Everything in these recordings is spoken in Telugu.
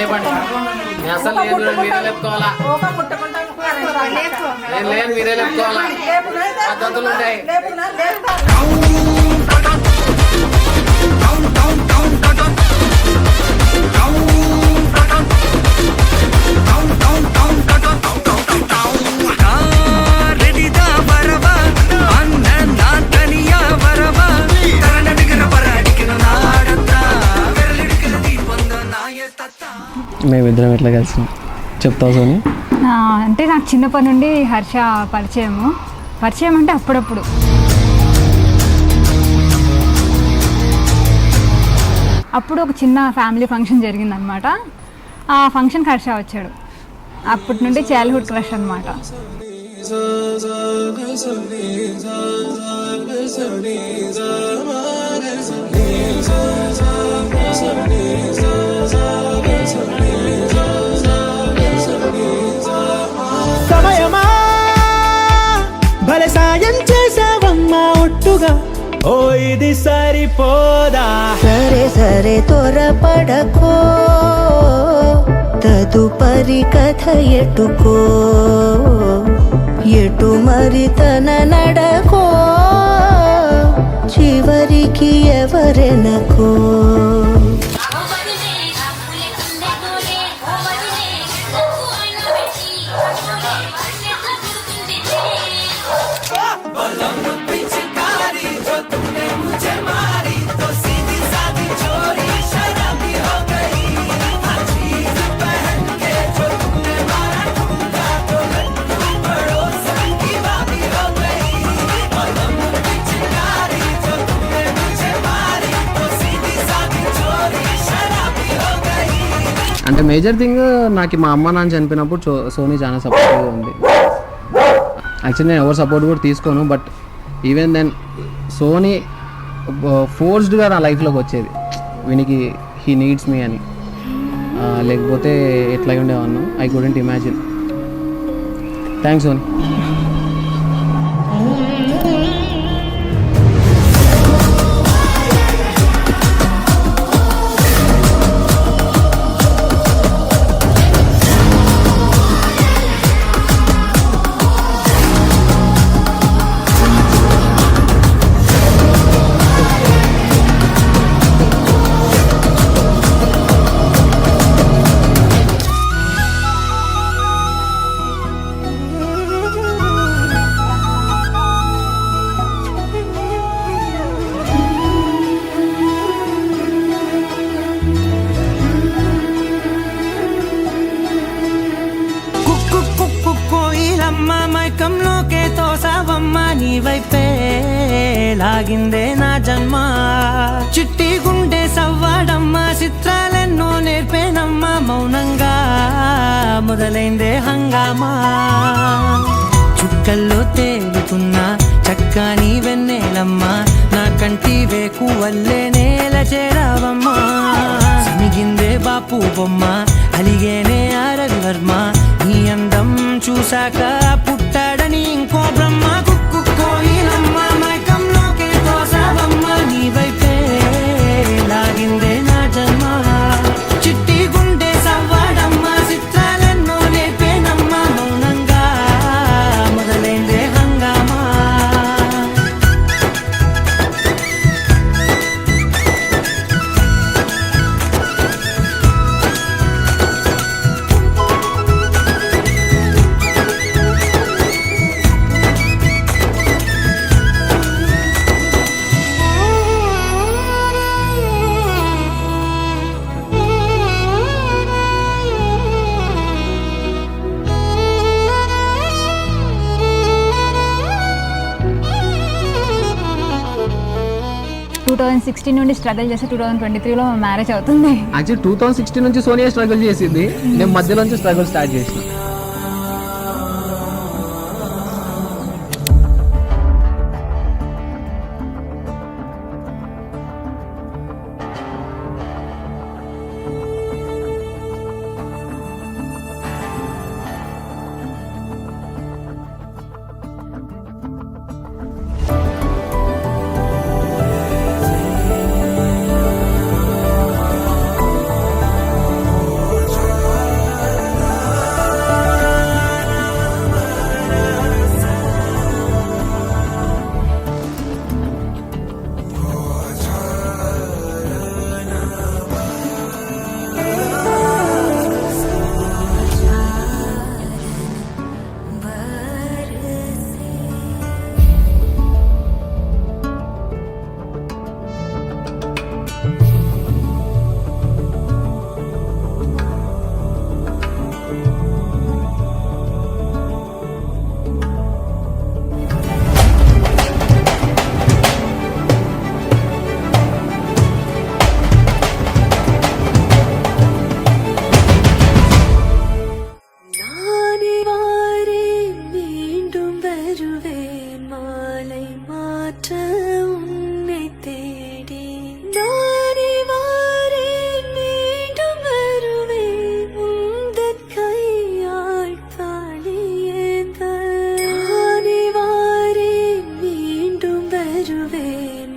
లేపండి. నేను అసలు లేదు, మీరే లేపుకోవాలా. నేను లేదు, మీరే లేపుకోవాలా. పద్ధతులు ఉంటాయి. మేమిద్దరం ఎట్లా కలిసినాం చెప్తావు సోని? అంటే నాకు చిన్నప్పటి నుండి హర్ష పరిచయం అంటే అప్పుడప్పుడు. అప్పుడు ఒక చిన్న ఫ్యామిలీ ఫంక్షన్ జరిగిందనమాట. ఆ ఫంక్షన్కి హర్ష వచ్చాడు. అప్పటి నుండి చైల్డ్హుడ్ క్రష్ అనమాట. సమయమా భలే సాయం చేసావమ్మా ఒట్టుగా, ఓ ఇది సరిపోదా. సరే సరే త్వరపడకో, తదుపరి కథ ఎటుకో, ఎటు మరి తన నడకో, చివరికి ఎవరెనకో. అంటే మేజర్ థింగ్ నాకు మా అమ్మ నాన్న చనిపోయినప్పుడు సోనీ చాలా సపోర్ట్గా ఉంది. యాక్చువల్లీ నేను ఎవరు సపోర్ట్ కూడా తీసుకోను, బట్ ఈవెన్ దెన్ సోనీ ఫోర్స్డ్గా నా లైఫ్లోకి వచ్చేది. వీనికి హీ నీడ్స్ మీ అని, లేకపోతే ఎట్లా ఉండేవాను. I couldn't imagine. Thanks Soni. మైకంలోకే తోసావమ్మ నీ వైపే లాగిందే నా జన్మ. చిట్టి గుండె సవ్వాడమ్మ, చిత్రాలెన్నో నేర్పేనమ్మ. మౌనంగా మొదలైందే హంగామా. చుక్కల్లో తేలుతున్నా చక్కని వెన్నెలమ్మ, నా కంటి వేకు వల్లే నేల చేరావమ్మా. మిగిందే బాపు బొమ్మ, అలిగేనే ఆరవి వర్మ. నీ అందం చూశాక పుట్టాడని ఇంకో బ్రహ్మ. కుక్కు కోయిలమ్మ మైకంలోకే తోసావమ్మ నీ వైపే లాగిందే నా జన్మ. చిట్టి గుండె సవ్వాడమ్మ, చిత్రాలెన్నో నేర్పేనమ్మ. మౌనంగా మొదలైందే హంగామా. నుండి స్ట్రగుల్ చేసి 2023లో మ్యారేజ్ అవుతుంది. యాక్చువల్లీ 2016 నుంచి సోనియా స్ట్రగుల్ చేసింది, నేను మధ్యలోంచి స్ట్రగుల్ స్టార్ట్ చేసిన.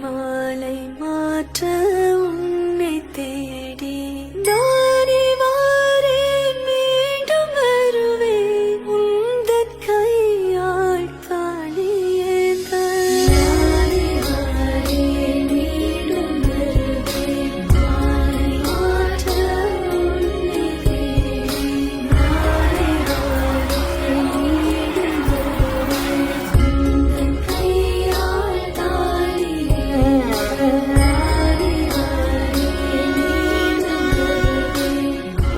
மாலை மாற்ற உன்னை தேடி நானே வாரேன் மீண்டும் வருவேன் உந்தன் கையால் தாலியேந்த நானே வாரேன் மீண்டும் வருவேன் மாலை மாற்ற உன்னை தேடி நானே வாரேன் மீண்டும் வருவேன் உந்தன் கையால்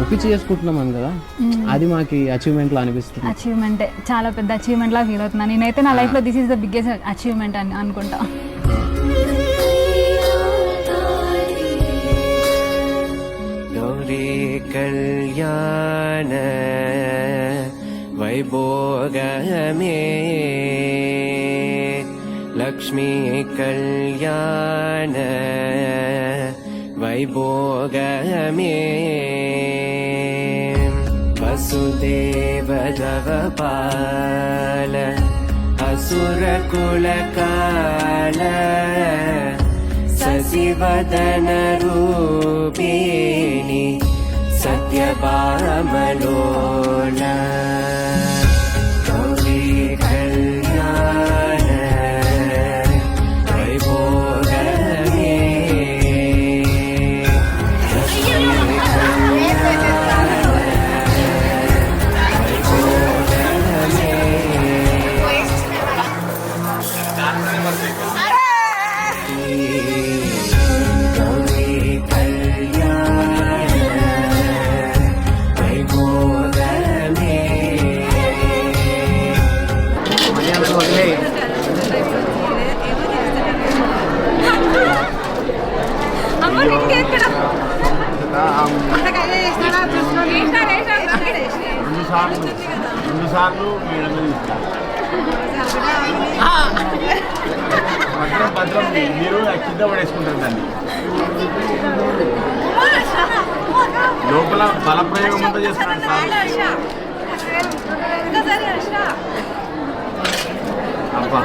ఒప్పించి చేసుకుంటున్నాం కదా, అది మాకు అచీవ్మెంట్ లా అనిపిస్తుంది. అచీవ్మెంటే, చాలా పెద్ద అచీవ్మెంట్ లా ఫీల్ అవుతున్నాను నేనైతే. నా లైఫ్లో this is the biggest achievement అని అనుకుంటా. గౌరీ కళ్యాణ వైభోగమే లక్ష్మీ కళ్యాణ వైభోగమే వసుదేవదవపాల అసురకులకాల శశివదన రూపిణి సత్యభామలోల గౌరీ కళ్యాణ వైభోగమే రెండు సార్లు భద్రం మీరు కింద పడేసుకుంటారు దాన్ని. లోపల బలప్రయోగం అంతా చేస్తున్నాడు సార్. అబ్బా